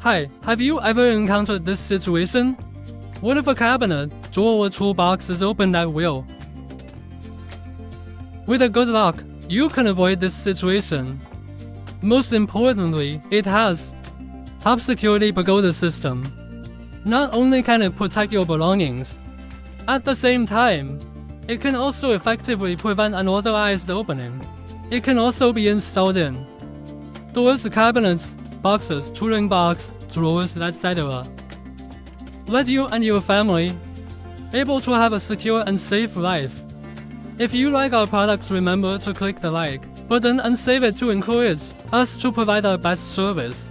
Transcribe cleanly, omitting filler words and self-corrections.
Hi, have you ever encountered this situation? What if a cabinet, drawer or toolbox is opened at will? With a good lock, you can avoid this situation. Most importantly, it has top security pagoda system. Not only can it protect your belongings, at the same time, it can also effectively prevent unauthorized opening. It can also be installed in doors, cabinets, boxes, tooling box, drawers, etc. Let you and your family able to have a secure and safe life. If you like our products, remember to click the like button and save it to encourage us to provide our best service.